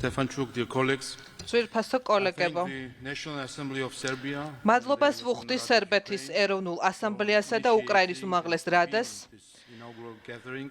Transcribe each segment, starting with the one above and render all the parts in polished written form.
Stefanchuk, dear colleagues, ძვირფასო კოლეგებო, the National Assembly of Serbia მადლობას ვუხდი სერბეთის ეროვნულ ასამბლეასა და უკრაინის უმაღლეს რადას, inaugural gathering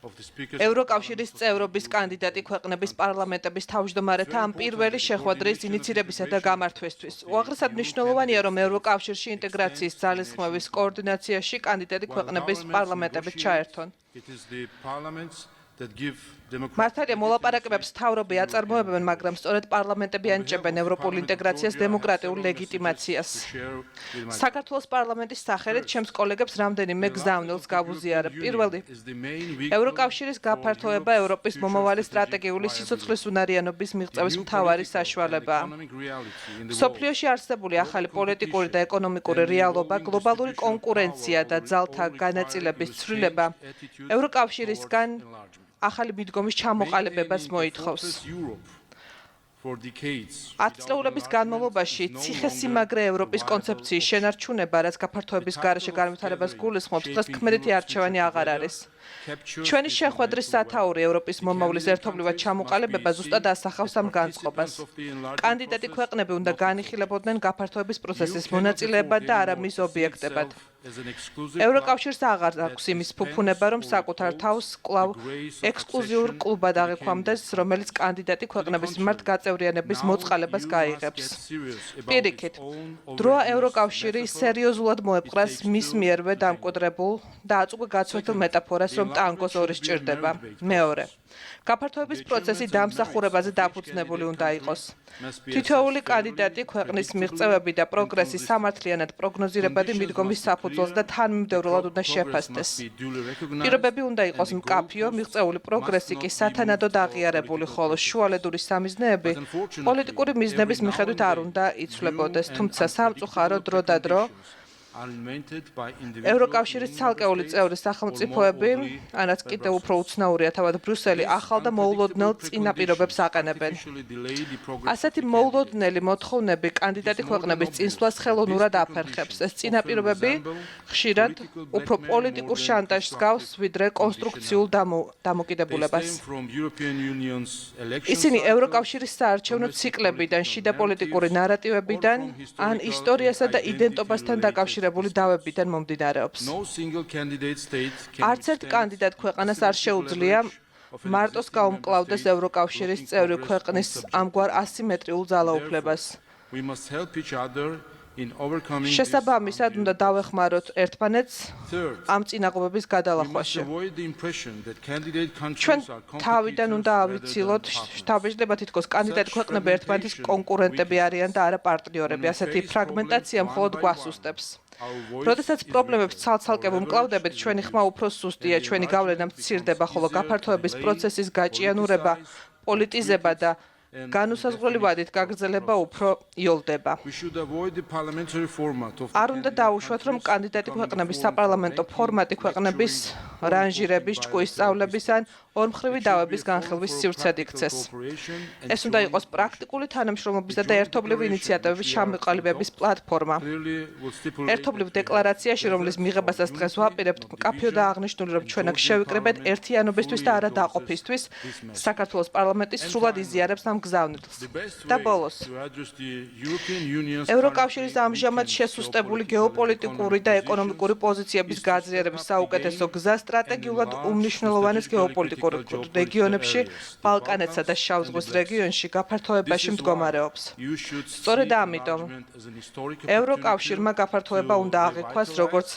of the speakers ევროკავშირის წევრობის კანდიდატი ქვეყნების პარლამენტების თავმჯდომარეთა ამ პირველი შეხვედრის ინიცირებისა და გამართვისთვის. უაღრესად მნიშვნელოვანია, რომ ევროკავშირში ინტეგრაციის ძალისხმევის კოორდინაციაში კანდიდატი ქვეყნების პარლამენტებით ჩაერთონ. It is the parliaments that give democratic მართალია მოლაპარაკებებს თავრობი აწარმოებენ, მაგრამ სწორედ პარლამენტები ანიჭებენ ევროპულ ინტეგრაციას დემოკრატიულ ლეგიტიმაციას. საქართველოს პარლამენტის სახელით ჩემს კოლეგებს რამდენიმე გზავნილს გავუზიარებ. პირველი, ევროკავშირის გაფართოება ევროპის მომავალი სტრატეგიული სიცოცხლის უნარიანობის მიღწევის მთავარი საშუალებაა. მსოფლიოში არსებული ახალი პოლიტიკური და ეკონომიკური რეალობა, გლობალური კონკურენცია და ძალთა განაწილების ცვლილება ევროკავშირისგან ახალი მიდგომის ჩამოყალიბებას მოითხოვს. 10 წლების განმავლობაში ციხესიმაგრე ევროპის კონცეფციის შენარჩუნება, რაც გაფართოების გარეშე განვითარებას გულისხმობს, დღეს ქმედითი არჩევანი აღარ არის. ჩვენი შეხვედრის სათაური ევროპის მომავლის ერთობლივად ჩამოყალიბება ზუსტად ასახავს ამ განწყობას. კანდიდატი ქვეყნები უნდა განიხილებოდნენ გაფართოების პროცესის მონაწილეებად და არა მის ობიექტებად. ევროკავშირს აღარ აქვს იმის ფუფუნება, რომ საკუთარ თავს კვლავ ექსკლუზიურ კლუბად აღიქვამდეს, რომელიც კანდიდატი ქვეყნების მიმართ გაწევრიანების მოწყალებას გაიღებს. პირიქით, დროა ევროკავშირი სერიოზულად მოეპყრას მის მიერვე დამკვიდრებულ და აწუხ გაცვეთილ მეტაფორას, რომ ტანგოს ორი სჭირდება. მეორე, გაფართოების პროცესი დამსახურებაზე დაფუძნებული უნდა იყოს. თითოეული კანდიდატი ქვეყნის მიღწევები და პროგრესი სამართლიანად პროგნოზირებადი მიდგომის საფუძველს და თანმიმდევრულად უნდა შეფასდეს. პირობები უნდა იყოს მკაფიო, მიღწეული პროგრესი კი სათანადოდ აღიარებული, ხოლო შუალედური სამიზნეები პოლიტიკური მიზნების მიხედვით არ უნდა იცვლებოდეს, თუმცა სამწუხარო დრო და დრო ევროკავშირის ცალკეული წევრი სახელმწიფოები, ანაც კიდევ უფრო უცნაურია თავად ბრიუსელი, ახალ და მოულოდნელ წინაპირობებს აყენებენ. ასეთი მოულოდნელი მოთხოვნები კანდიდატი ქვეყნების წინსვლას ხელოვნურად აფერხებს. ეს წინაპირობები ხშირად უფრო პოლიტიკურ შანტაჟს გავს, ვიდრე კონსტრუქციულ დამოკიდებულებას. ისინი ევროკავშირის საარჩევნო ციკლებიდან, შიდა პოლიტიკური ნარატივებიდან, ან ისტორიასა და იდენტობასთან დაკავშირებული დავებიდან მომდინარეობს. არც ერთ კანდიდატ ქვეყანას არ შეუძლია მარტოს გაუმკლავდეს ევროკავშირის წევრი ქვეყნის ამგვარ ასიმეტრიულ ძალაუფლებას. შესაბამისად უნდა დავეხმაროთ ერთმანეთს ამ წინაღობების გადალახვაში. ჩვენ თავიდან უნდა ავიცილოთ შთაბეჭდება თითქოს კანდიდატ ქვეყნები ერთმანეთის კონკურენტები არიან და არა პარტნიორები. ასეთი ფრაგმენტაცია მხოლოდ გვასუსტებს. როდესაც პრობლემებს ცალ-ცალკე ვუმკლავდებით, ჩვენი ხმა უფრო სუსტია, ჩვენი გავლენა მცირდება, ხოლო გაფართოების პროცესის გაჭიანურება, პოლიტიზება და განუსაზღვრელი ვადით გაგრძელება უფრო იოლდება. არ უნდა დაუშვათ, რომ კანდიდატი ქვეყნების საპარლამენტო ფორმატი ქვეყნების რანჟირების, ჭკუის სწავლების ან ორმხრივი დავების განხილვის სივრცედ იქცეს. ეს უნდა იყოს პრაქტიკული თანამშრომლობისა და ერთობლივი ინიციატივების ჩამოყალიბების პლატფორმა. ერთობლივ დეკლარაციაში, რომლის მიღებასაც დღეს ვაპირებთ, მკაფიო და აღნიშნული, რომ ჩვენ აქ შევიკრიბეთ ერთიანობისთვის და არა დაყოფისთვის, საქართველოს პარლამენტი სრულად იზიარებს ამ გზავნილს. და ბოლოს, ევროკავშირის ამჟამად შესუსტებული გეოპოლიტიკური და ეკონომიკური პოზიციების გაძლიერების საუკეთესო გზა სტრატეგიულად უმნიშვნელოვანეს გეოპოლიტიკურ რეგიონებში, ბალკანეთსა და შავ ზღვის რეგიონში გაფართოებაში მდგომარეობს. სწორედ ამიტომ ევროკავშირმა გაფართოება უნდა აღიქვას როგორც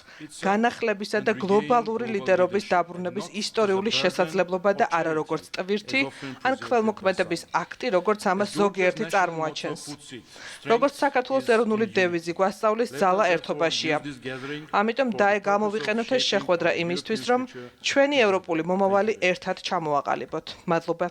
განახლებისა და გლობალური ლიდერობის დაბრუნების ისტორიული შესაძლებლობა და არა როგორც ტვირთი ან ქველმოქმედების აქტი, როგორც ამას ზოგიერთი წარმოაჩენს. როგორც საქართველოს ეროვნული დევიზი გვასწავლის ძალა ერთობაშია. ამიტომ გამოვიყენოთ ეს შეხვედრა იმისთვის, რომ ჩვენი ევროპული მომავალი ერთად ჩამოვაყალიბოთ. მადლობა.